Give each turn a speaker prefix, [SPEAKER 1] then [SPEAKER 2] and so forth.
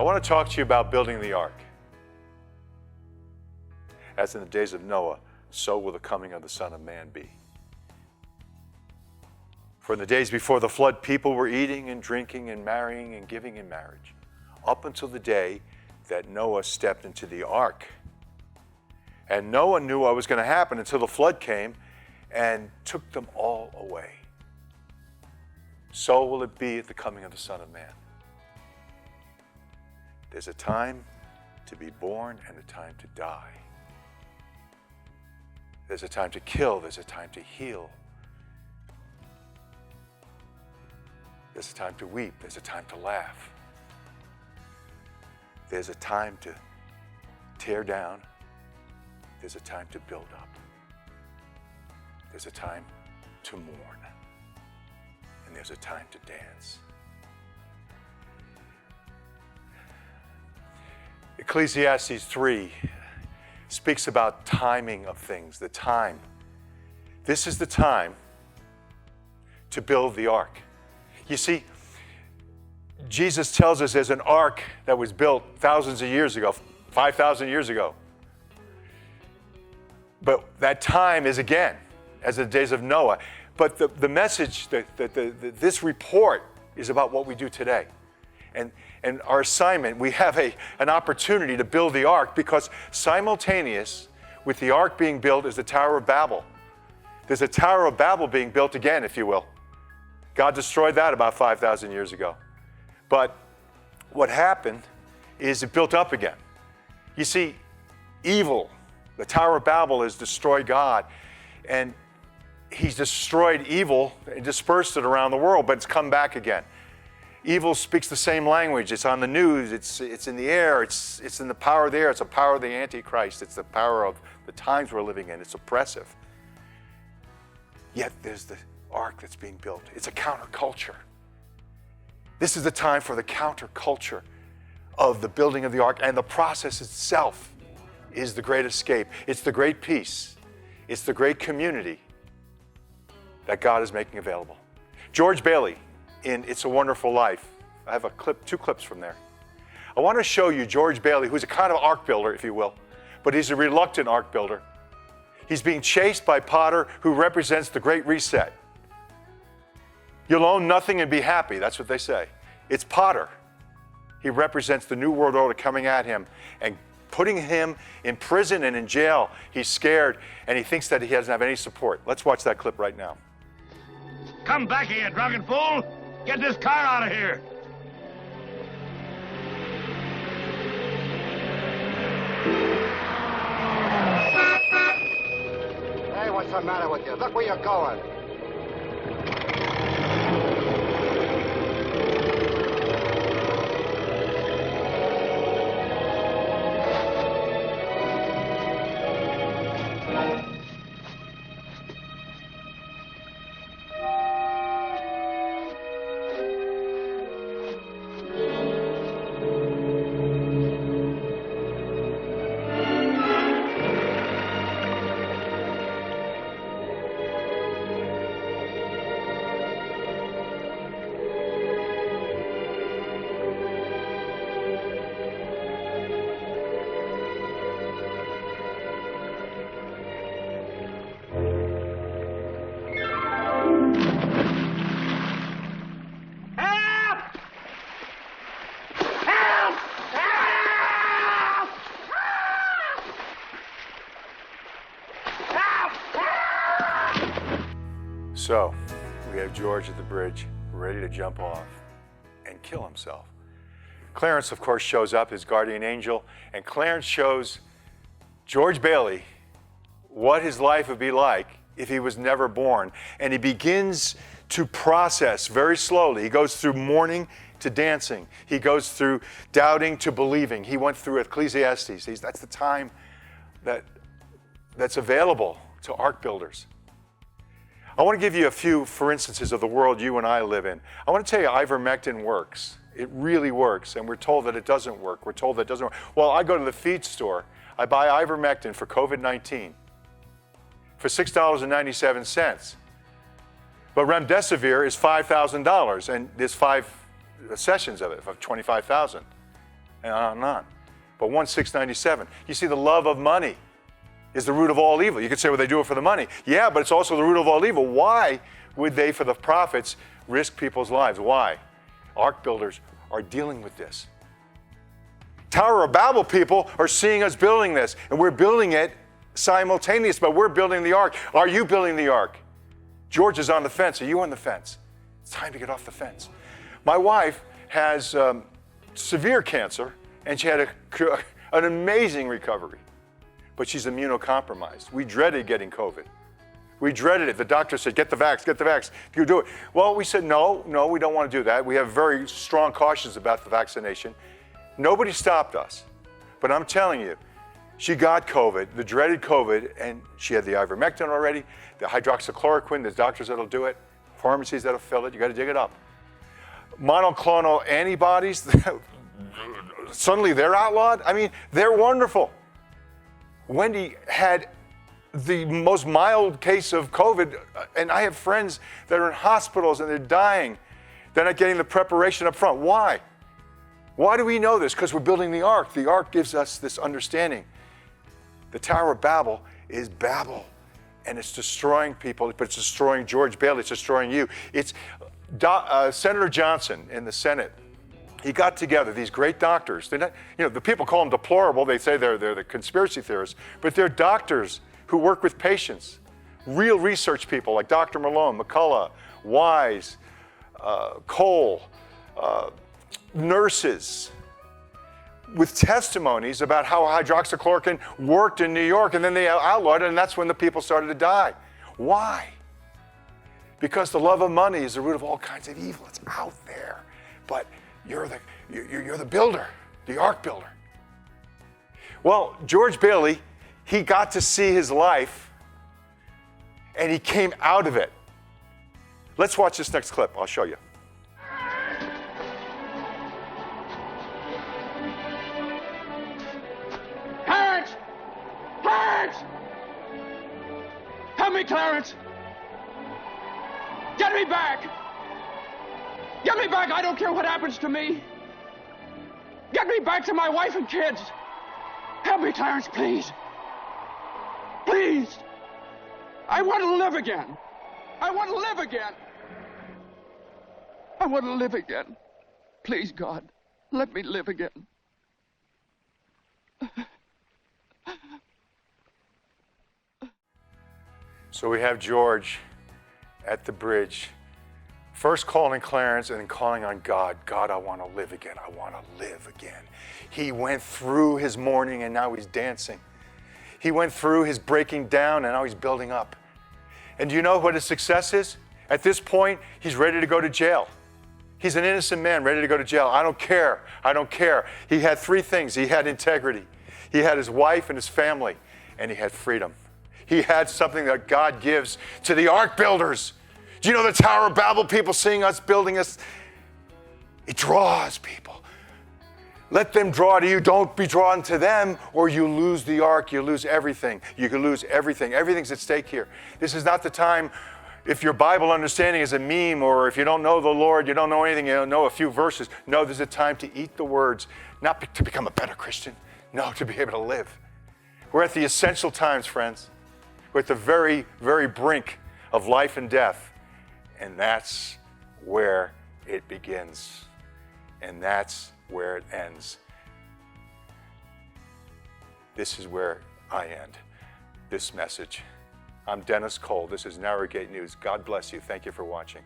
[SPEAKER 1] I want to talk to you about building the ark. As in the days of Noah, so will the coming of the Son of Man be. For in the days before the flood, people were eating and drinking and marrying and giving in marriage, up until the day that Noah stepped into the ark. And no one knew what was going to happen until the flood came and took them all away. So will it be at the coming of the Son of Man. There's a time to be born and a time to die. There's a time to kill, there's a time to heal. There's a time to weep, there's a time to laugh. There's a time to tear down, there's a time to build up. There's a time to mourn, and there's a time to dance. Ecclesiastes 3 speaks about timing of things, the time. This is the time to build the ark. You see, Jesus tells us there's an ark that was built thousands of years ago, 5,000 years ago. But that time is again, as the days of Noah. But the message, this report is about what we do today. And our assignment, we have an opportunity to build the ark because simultaneous with the ark being built is the Tower of Babel. There's a Tower of Babel being built again, if you will. God destroyed that about 5,000 years ago. But what happened is it built up again. You see, evil, the Tower of Babel has destroyed God, and he's destroyed evil and dispersed it around the world, but it's come back again. Evil speaks the same language. It's on the news. It's in the air. It's in the power of the air. It's the power of the Antichrist. It's the power of the times we're living in. It's oppressive. Yet there's the ark that's being built. It's a counterculture. This is the time for the counterculture of the building of the ark, and the process itself is the great escape. It's the great peace. It's the great community that God is making available. George Bailey, in It's a Wonderful Life. I have two clips from there. I want to show you George Bailey, who's a kind of ark builder, if you will, but he's a reluctant ark builder. He's being chased by Potter, who represents the Great Reset. You'll own nothing and be happy, that's what they say. It's Potter. He represents the New World Order coming at him and putting him in prison and in jail. He's scared, and he thinks that he doesn't have any support. Let's watch that clip right now.
[SPEAKER 2] Come back here, drunken fool! Get this car out of here!
[SPEAKER 3] Hey, what's the matter with you? Look where you're going.
[SPEAKER 1] So, we have George at the bridge, ready to jump off and kill himself. Clarence, of course, shows up, his guardian angel, and Clarence shows George Bailey what his life would be like if he was never born. And he begins to process very slowly. He goes through mourning to dancing. He goes through doubting to believing. He went through Ecclesiastes. That's the time that's available to ark builders. I want to give you a few, for instances, of the world you and I live in. I want to tell you ivermectin works. It really works, and we're told that it doesn't work. We're told that it doesn't work. Well, I go to the feed store. I buy ivermectin for COVID-19 for $6.97. But remdesivir is $5,000, and there's 5 sessions of it for $25,000. and on and on. But 1:697, you see, the love of money is the root of all evil. You could say, well, they do it for the money. Yeah, but it's also the root of all evil. Why would they, for the profits, risk people's lives? Why? Ark builders are dealing with this. Tower of Babel people are seeing us building this, and we're building it simultaneous, but we're building the ark. Are you building the ark? George is on the fence. Are you on the fence? It's time to get off the fence. My wife has severe cancer, and she had an amazing recovery, but she's immunocompromised. We dreaded getting COVID. We dreaded it. The doctor said, get the vax, get the vax. You do it. Well, we said, no, we don't want to do that. We have very strong cautions about the vaccination. Nobody stopped us. But I'm telling you, she got COVID, the dreaded COVID, and she had the ivermectin already, the hydroxychloroquine, there's doctors that'll do it, pharmacies that'll fill it, you gotta dig it up. Monoclonal antibodies, suddenly they're outlawed? I mean, they're wonderful. Wendy had the most mild case of COVID, and I have friends that are in hospitals and they're dying. They're not getting the preparation up front. Why? Why do we know this? Because we're building the ark. The ark gives us this understanding. The Tower of Babel is Babel, and it's destroying people, but it's destroying George Bailey, it's destroying you. It's Senator Johnson in the Senate. He got together these great doctors. They're not, the people call them deplorable. They say they're the conspiracy theorists, but they're doctors who work with patients, real research people like Dr. Malone, McCullough, Wise, Cole, nurses, with testimonies about how hydroxychloroquine worked in New York, and then they outlawed it, and that's when the people started to die. Why? Because the love of money is the root of all kinds of evil. It's out there, but you're the builder, the ark builder. Well, George Bailey, he got to see his life, and he came out of it. Let's watch this next clip. I'll show you.
[SPEAKER 4] Clarence! Clarence! Help me, Clarence! Get me back! Get me back! I don't care what happens to me! Get me back to my wife and kids! Help me, Clarence, please! Please! I want to live again! I want to live again! I want to live again. Please, God, let me live again.
[SPEAKER 1] So we have George at the bridge, first calling Clarence and then calling on God. God, I want to live again. I want to live again. He went through his mourning and now he's dancing. He went through his breaking down and now he's building up. And do you know what his success is? At this point, he's ready to go to jail. He's an innocent man ready to go to jail. I don't care. I don't care. He had three things. He had integrity. He had his wife and his family, and he had freedom. He had something that God gives to the ark builders. Do you know the Tower of Babel people seeing us building us? It draws people. Let them draw to you. Don't be drawn to them, or you lose the ark. You lose everything. You can lose everything. Everything's at stake here. This is not the time. If your Bible understanding is a meme, or if you don't know the Lord, you don't know anything, you don't know a few verses. No, there's a time to eat the words, not to become a better Christian. No, to be able to live. We're at the essential times, friends. We're at the very, very brink of life and death. And that's where it begins. And that's where it ends. This is where I end this message. I'm Dennis Cole. This is Narrowgate News. God bless you. Thank you for watching.